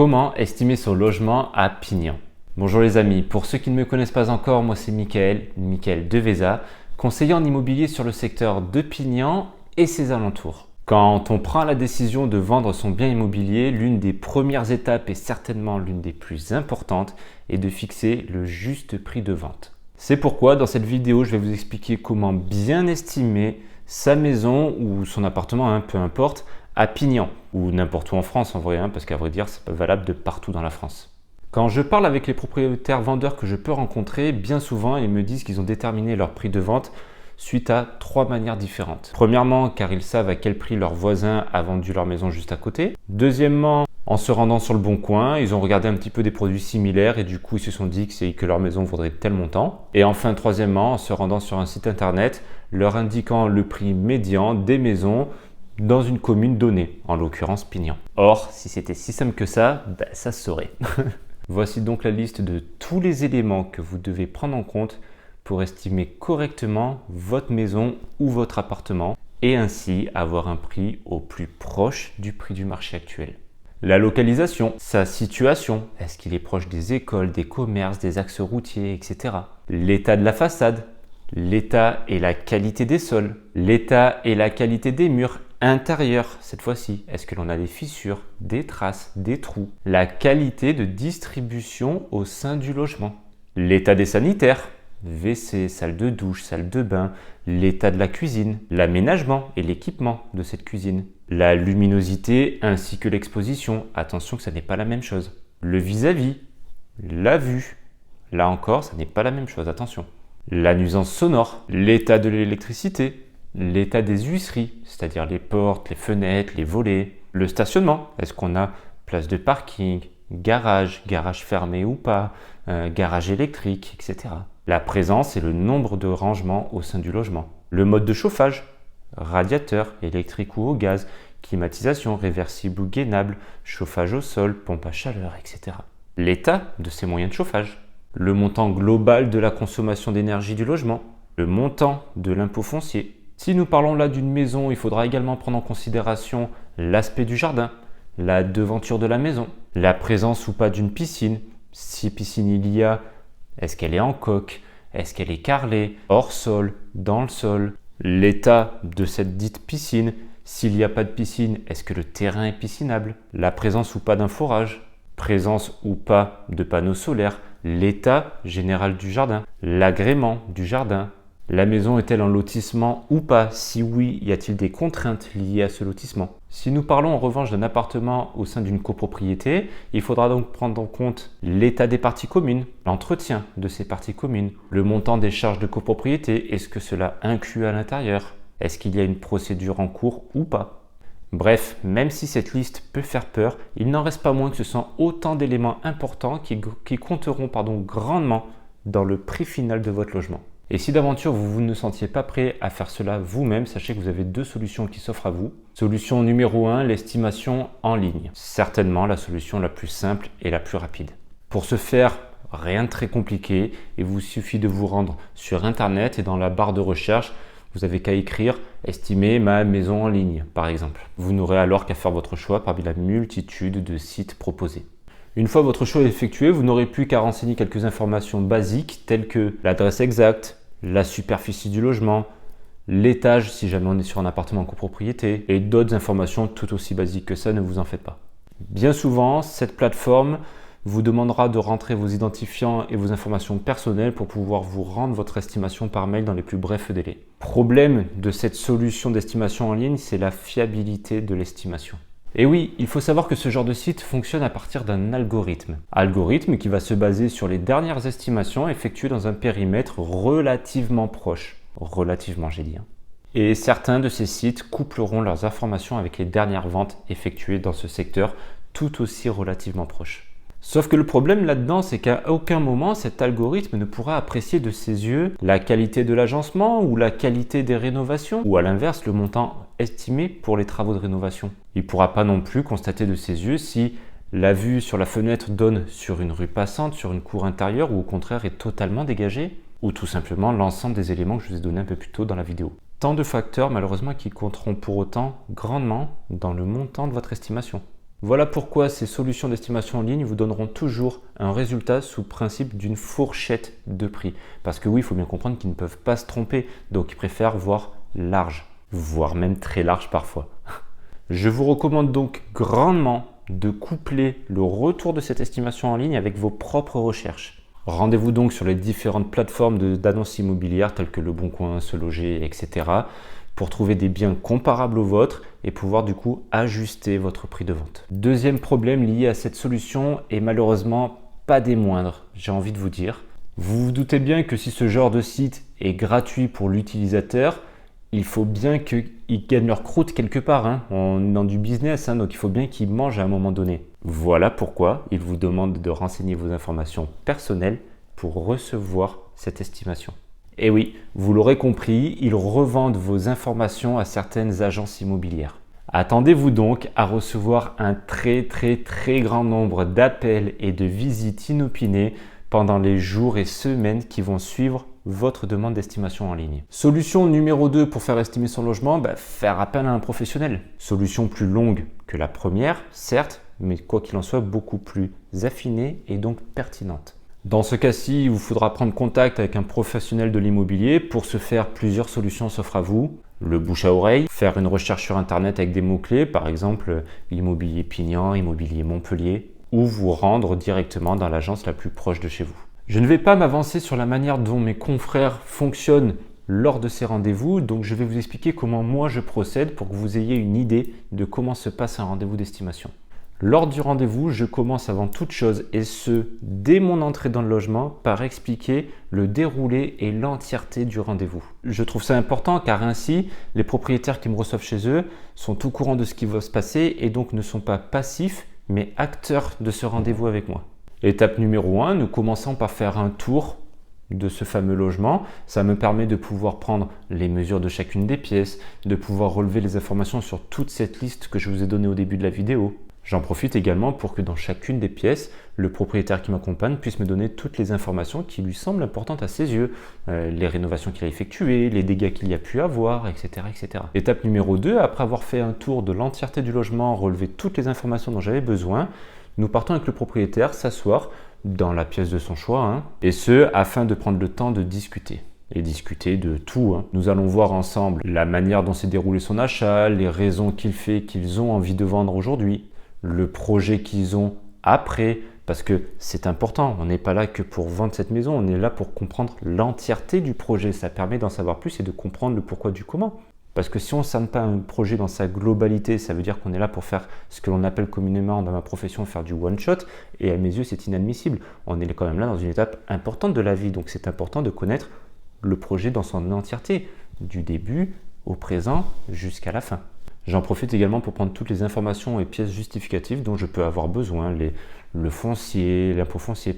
Comment estimer son logement à Pignan? Bonjour les amis, pour ceux qui ne me connaissent pas encore, moi c'est Mickaël Deveza, conseiller en immobilier sur le secteur de Pignan et ses alentours. Quand on prend la décision de vendre son bien immobilier, l'une des premières étapes et certainement l'une des plus importantes est de fixer le juste prix de vente. C'est pourquoi dans cette vidéo, je vais vous expliquer comment bien estimer sa maison ou son appartement, peu importe, à Pignan ou n'importe où en France en vrai, parce qu'à vrai dire, c'est pas valable de partout dans la France. Quand je parle avec les propriétaires vendeurs que je peux rencontrer, bien souvent, ils me disent qu'ils ont déterminé leur prix de vente suite à 3 manières différentes. Premièrement, car ils savent à quel prix leur voisin a vendu leur maison juste à côté. Deuxièmement, en se rendant sur le bon coin, ils ont regardé un petit peu des produits similaires et du coup, ils se sont dit que leur maison vaudrait tel montant. Et enfin, troisièmement, en se rendant sur un site internet, leur indiquant le prix médian des maisons dans une commune donnée, en l'occurrence Pignan. Or, si c'était si simple que ça, ça se saurait. Voici donc la liste de tous les éléments que vous devez prendre en compte pour estimer correctement votre maison ou votre appartement et ainsi avoir un prix au plus proche du prix du marché actuel. La localisation, sa situation, est-ce qu'il est proche des écoles, des commerces, des axes routiers, etc. L'état de la façade, l'état et la qualité des sols, l'état et la qualité des murs intérieurs cette fois-ci. Est-ce que l'on a des fissures, des traces, des trous? La qualité de distribution au sein du logement. L'état des sanitaires, WC, salle de douche, salle de bain, l'état de la cuisine, l'aménagement et l'équipement de cette cuisine. La luminosité ainsi que l'exposition. Attention que ça n'est pas la même chose. Le vis-à-vis, la vue. Là encore, ça n'est pas la même chose, attention. La nuisance sonore, l'état de l'électricité, l'état des huisseries, c'est-à-dire les portes, les fenêtres, les volets. Le stationnement, est-ce qu'on a place de parking, garage fermé ou pas, garage électrique, etc. La présence et le nombre de rangements au sein du logement. Le mode de chauffage, radiateur, électrique ou au gaz, climatisation, réversible ou gainable, chauffage au sol, pompe à chaleur, etc. L'état de ces moyens de chauffage. Le montant global de la consommation d'énergie du logement, le montant de l'impôt foncier. Si nous parlons là d'une maison, il faudra également prendre en considération l'aspect du jardin, la devanture de la maison, la présence ou pas d'une piscine. Si piscine il y a, est-ce qu'elle est en coque? Est-ce qu'elle est carrelée, hors sol, dans le sol? L'état de cette dite piscine. S'il n'y a pas de piscine, est-ce que le terrain est piscinable? La présence ou pas d'un forage? Présence ou pas de panneaux solaires? L'état général du jardin? L'agrément du jardin? La maison est-elle en lotissement ou pas? Si oui, y a-t-il des contraintes liées à ce lotissement? Si nous parlons en revanche d'un appartement au sein d'une copropriété, il faudra donc prendre en compte l'état des parties communes, l'entretien de ces parties communes, le montant des charges de copropriété, est-ce que cela inclut à l'intérieur? Est-ce qu'il y a une procédure en cours ou pas? Bref, même si cette liste peut faire peur, il n'en reste pas moins que ce sont autant d'éléments importants qui compteront grandement dans le prix final de votre logement. Et si d'aventure vous ne sentiez pas prêt à faire cela vous-même, sachez que vous avez 2 solutions qui s'offrent à vous. Solution numéro 1, l'estimation en ligne. Certainement la solution la plus simple et la plus rapide. Pour ce faire, rien de très compliqué, il vous suffit de vous rendre sur internet et dans la barre de recherche, vous avez qu'à écrire « Estimer ma maison en ligne » par exemple. Vous n'aurez alors qu'à faire votre choix parmi la multitude de sites proposés. Une fois votre choix effectué, vous n'aurez plus qu'à renseigner quelques informations basiques telles que l'adresse exacte, la superficie du logement, l'étage si jamais on est sur un appartement en copropriété et d'autres informations tout aussi basiques que ça, ne vous en faites pas. Bien souvent, cette plateforme vous demandera de rentrer vos identifiants et vos informations personnelles pour pouvoir vous rendre votre estimation par mail dans les plus brefs délais. Problème de cette solution d'estimation en ligne, c'est la fiabilité de l'estimation. Et oui, il faut savoir que ce genre de site fonctionne à partir d'un algorithme. Algorithme qui va se baser sur les dernières estimations effectuées dans un périmètre relativement proche. Relativement, j'ai dit. Et certains de ces sites coupleront leurs informations avec les dernières ventes effectuées dans ce secteur tout aussi relativement proche. Sauf que le problème là-dedans, c'est qu'à aucun moment, cet algorithme ne pourra apprécier de ses yeux la qualité de l'agencement ou la qualité des rénovations, ou à l'inverse, le montant estimé pour les travaux de rénovation. Il ne pourra pas non plus constater de ses yeux si la vue sur la fenêtre donne sur une rue passante, sur une cour intérieure, ou au contraire est totalement dégagée, ou tout simplement l'ensemble des éléments que je vous ai donnés un peu plus tôt dans la vidéo. Tant de facteurs malheureusement qui compteront pour autant grandement dans le montant de votre estimation. Voilà pourquoi ces solutions d'estimation en ligne vous donneront toujours un résultat sous principe d'une fourchette de prix. Parce que oui, il faut bien comprendre qu'ils ne peuvent pas se tromper, donc ils préfèrent voir large, voire même très large parfois. Je vous recommande donc grandement de coupler le retour de cette estimation en ligne avec vos propres recherches. Rendez-vous donc sur les différentes plateformes d'annonces immobilières telles que Le Bon Coin, Se Loger, etc. pour trouver des biens comparables aux vôtres et pouvoir du coup ajuster votre prix de vente. Deuxième problème lié à cette solution et malheureusement pas des moindres, j'ai envie de vous dire. Vous vous doutez bien que si ce genre de site est gratuit pour l'utilisateur, il faut bien qu'ils gagnent leur croûte quelque part. On est dans du business, donc il faut bien qu'ils mangent à un moment donné. Voilà pourquoi il vous demande de renseigner vos informations personnelles pour recevoir cette estimation. Et oui, vous l'aurez compris, ils revendent vos informations à certaines agences immobilières. Attendez-vous donc à recevoir un très grand nombre d'appels et de visites inopinées pendant les jours et semaines qui vont suivre votre demande d'estimation en ligne. Solution numéro 2 pour faire estimer son logement, faire appel à un professionnel. Solution plus longue que la première, certes, mais quoi qu'il en soit, beaucoup plus affinée et donc pertinente. Dans ce cas-ci, il vous faudra prendre contact avec un professionnel de l'immobilier. Pour ce faire, plusieurs solutions s'offrent à vous. Le bouche à oreille, faire une recherche sur internet avec des mots-clés, par exemple immobilier Pignan, immobilier Montpellier, ou vous rendre directement dans l'agence la plus proche de chez vous. Je ne vais pas m'avancer sur la manière dont mes confrères fonctionnent lors de ces rendez-vous, donc je vais vous expliquer comment moi je procède pour que vous ayez une idée de comment se passe un rendez-vous d'estimation. Lors du rendez-vous, je commence avant toute chose, et ce, dès mon entrée dans le logement, par expliquer le déroulé et l'entièreté du rendez-vous. Je trouve ça important car ainsi, les propriétaires qui me reçoivent chez eux sont au courant de ce qui va se passer et donc ne sont pas passifs, mais acteurs de ce rendez-vous avec moi. Étape numéro 1, nous commençons par faire un tour de ce fameux logement. Ça me permet de pouvoir prendre les mesures de chacune des pièces, de pouvoir relever les informations sur toute cette liste que je vous ai donnée au début de la vidéo. J'en profite également pour que dans chacune des pièces, le propriétaire qui m'accompagne puisse me donner toutes les informations qui lui semblent importantes à ses yeux, les rénovations qu'il a effectuées, les dégâts qu'il y a pu avoir, etc., etc. Étape numéro 2, après avoir fait un tour de l'entièreté du logement, relevé toutes les informations dont j'avais besoin, nous partons avec le propriétaire s'asseoir dans la pièce de son choix, et ce, afin de prendre le temps de discuter. Et discuter de tout. Nous allons voir ensemble la manière dont s'est déroulé son achat, les raisons qu'ils ont envie de vendre aujourd'hui, le projet qu'ils ont après, parce que c'est important, on n'est pas là que pour vendre cette maison, on est là pour comprendre l'entièreté du projet. Ça permet d'en savoir plus et de comprendre le pourquoi du comment. Parce que si on ne cerne pas un projet dans sa globalité, ça veut dire qu'on est là pour faire ce que l'on appelle communément dans ma profession faire du one-shot, et à mes yeux c'est inadmissible. On est quand même là dans une étape importante de la vie, donc c'est important de connaître le projet dans son entièreté, du début au présent jusqu'à la fin. J'en profite également pour prendre toutes les informations et pièces justificatives dont je peux avoir besoin, l'impôt foncier,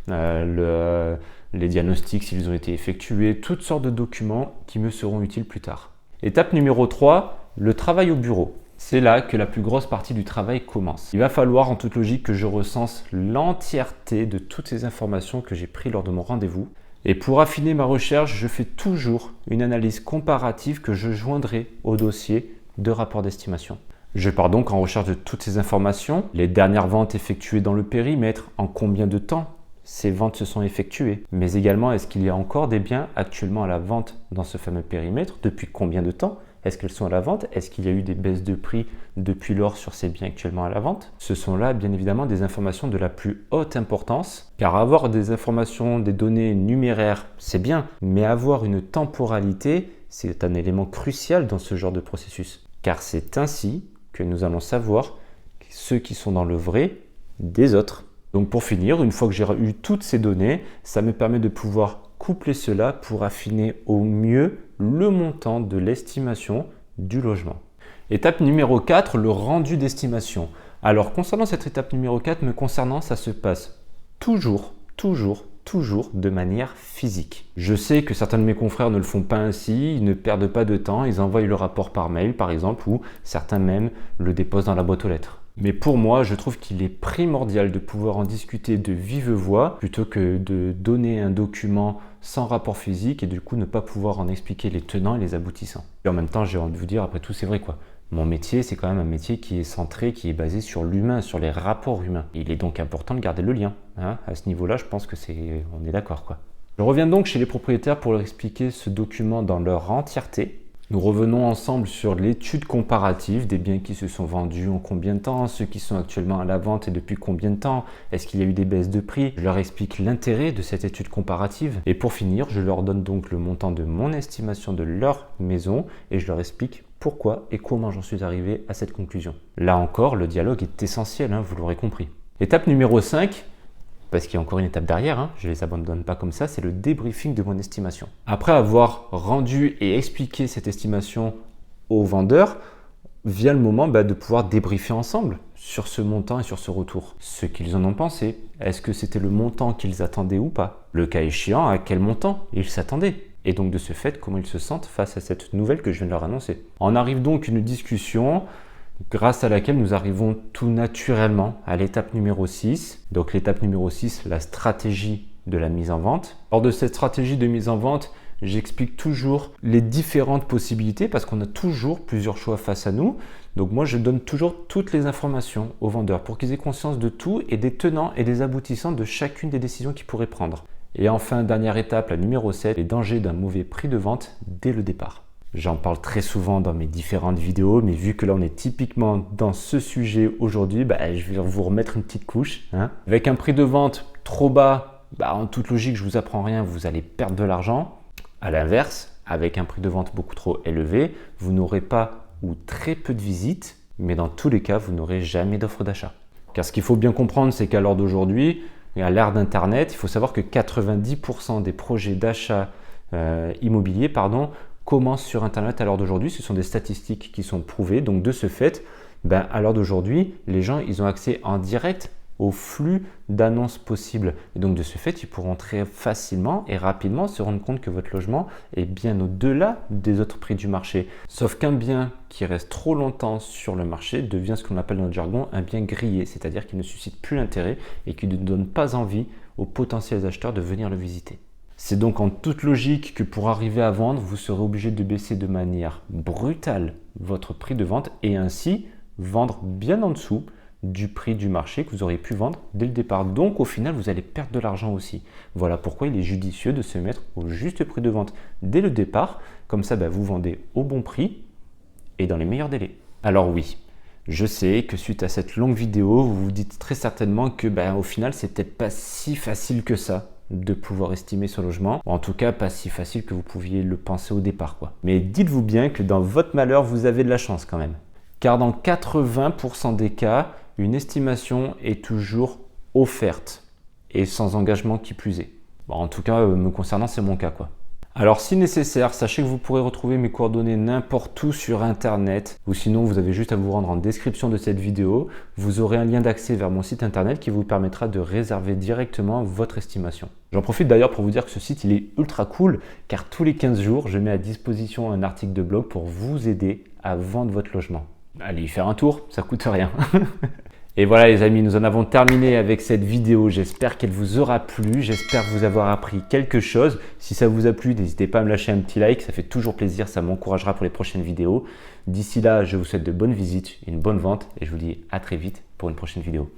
les diagnostics s'ils ont été effectués, toutes sortes de documents qui me seront utiles plus tard. Étape numéro 3, le travail au bureau. C'est là que la plus grosse partie du travail commence. Il va falloir en toute logique que je recense l'entièreté de toutes ces informations que j'ai prises lors de mon rendez-vous. Et pour affiner ma recherche, je fais toujours une analyse comparative que je joindrai au dossier de rapport d'estimation. Je pars donc en recherche de toutes ces informations, les dernières ventes effectuées dans le périmètre, en combien de temps ces ventes se sont effectuées, mais également est-ce qu'il y a encore des biens actuellement à la vente dans ce fameux périmètre, depuis combien de temps, est-ce qu'elles sont à la vente, est-ce qu'il y a eu des baisses de prix depuis lors sur ces biens actuellement à la vente. Ce sont là bien évidemment des informations de la plus haute importance, car avoir des informations, des données numéraires, c'est bien, mais avoir une temporalité, c'est un élément crucial dans ce genre de processus, car c'est ainsi que nous allons savoir ceux qui sont dans le vrai des autres. Donc pour finir, une fois que j'ai eu toutes ces données, ça me permet de pouvoir coupler cela pour affiner au mieux le montant de l'estimation du logement. Étape numéro 4, le rendu d'estimation. Alors concernant cette étape numéro 4, me concernant, ça se passe toujours de manière physique. Je sais que certains de mes confrères ne le font pas ainsi, ils ne perdent pas de temps, ils envoient le rapport par mail par exemple, ou certains même le déposent dans la boîte aux lettres. Mais pour moi, je trouve qu'il est primordial de pouvoir en discuter de vive voix plutôt que de donner un document sans rapport physique et du coup ne pas pouvoir en expliquer les tenants et les aboutissants. Et en même temps, j'ai envie de vous dire, après tout, c'est vrai quoi. Mon métier, c'est quand même un métier qui est centré, qui est basé sur l'humain, sur les rapports humains. Il est donc important de garder le lien. Hein. À ce niveau-là, je pense on est d'accord, quoi. Je reviens donc chez les propriétaires pour leur expliquer ce document dans leur entièreté. Nous revenons ensemble sur l'étude comparative des biens qui se sont vendus en combien de temps, ceux qui sont actuellement à la vente et depuis combien de temps, est-ce qu'il y a eu des baisses de prix. Je leur explique l'intérêt de cette étude comparative et pour finir, je leur donne donc le montant de mon estimation de leur maison et je leur explique pourquoi et comment j'en suis arrivé à cette conclusion. Là encore, le dialogue est essentiel, vous l'aurez compris. Étape numéro 5, parce qu'il y a encore une étape derrière, je ne les abandonne pas comme ça, c'est le débriefing de mon estimation. Après avoir rendu et expliqué cette estimation aux vendeurs, vient le moment de pouvoir débriefer ensemble sur ce montant et sur ce retour. Ce qu'ils en ont pensé, est-ce que c'était le montant qu'ils attendaient ou pas? Le cas échéant, à quel montant ils s'attendaient? Et donc de ce fait, comment ils se sentent face à cette nouvelle que je viens de leur annoncer. On arrive donc à une discussion grâce à laquelle nous arrivons tout naturellement à l'étape numéro 6. Donc l'étape numéro 6, la stratégie de la mise en vente. Lors de cette stratégie de mise en vente, j'explique toujours les différentes possibilités parce qu'on a toujours plusieurs choix face à nous. Donc moi, je donne toujours toutes les informations aux vendeurs pour qu'ils aient conscience de tout et des tenants et des aboutissants de chacune des décisions qu'ils pourraient prendre. Et enfin, dernière étape, la numéro 7, les dangers d'un mauvais prix de vente dès le départ. J'en parle très souvent dans mes différentes vidéos, mais vu que là on est typiquement dans ce sujet aujourd'hui, je vais vous remettre une petite couche. Avec un prix de vente trop bas, en toute logique, je vous apprends rien, vous allez perdre de l'argent. À l'inverse, avec un prix de vente beaucoup trop élevé, vous n'aurez pas ou très peu de visites, mais dans tous les cas, vous n'aurez jamais d'offre d'achat. Car ce qu'il faut bien comprendre, c'est qu'à l'heure d'aujourd'hui, et à l'ère d'Internet, il faut savoir que 90% des projets d'achat immobilier, commencent sur Internet à l'heure d'aujourd'hui. Ce sont des statistiques qui sont prouvées. Donc de ce fait, à l'heure d'aujourd'hui, les gens ils ont accès en direct au flux d'annonces possibles. Et donc de ce fait, ils pourront très facilement et rapidement se rendre compte que votre logement est bien au-delà des autres prix du marché. Sauf qu'un bien qui reste trop longtemps sur le marché devient ce qu'on appelle dans le jargon un bien grillé, c'est-à-dire qu'il ne suscite plus l'intérêt et qui ne donne pas envie aux potentiels acheteurs de venir le visiter. C'est donc en toute logique que pour arriver à vendre, vous serez obligé de baisser de manière brutale votre prix de vente et ainsi vendre bien en dessous du prix du marché que vous auriez pu vendre dès le départ. Donc au final, vous allez perdre de l'argent aussi. Voilà pourquoi il est judicieux de se mettre au juste prix de vente dès le départ. Comme ça, vous vendez au bon prix et dans les meilleurs délais. Alors oui, je sais que suite à cette longue vidéo, vous vous dites très certainement que au final, c'est peut-être pas si facile que ça de pouvoir estimer son logement, ou en tout cas pas si facile que vous pouviez le penser au départ, Mais dites-vous bien que dans votre malheur, vous avez de la chance quand même. Car dans 80% des cas, une estimation est toujours offerte et sans engagement qui plus est. En tout cas, me concernant, c'est mon cas, Alors si nécessaire, sachez que vous pourrez retrouver mes coordonnées n'importe où sur internet ou sinon vous avez juste à vous rendre en description de cette vidéo. Vous aurez un lien d'accès vers mon site internet qui vous permettra de réserver directement votre estimation. J'en profite d'ailleurs pour vous dire que ce site il est ultra cool car tous les 15 jours je mets à disposition un article de blog pour vous aider à vendre votre logement. Allez y faire un tour, ça coûte rien. Et voilà les amis, nous en avons terminé avec cette vidéo. J'espère qu'elle vous aura plu, j'espère vous avoir appris quelque chose. Si ça vous a plu, n'hésitez pas à me lâcher un petit like, ça fait toujours plaisir, ça m'encouragera pour les prochaines vidéos. D'ici là, je vous souhaite de bonnes visites, une bonne vente et je vous dis à très vite pour une prochaine vidéo.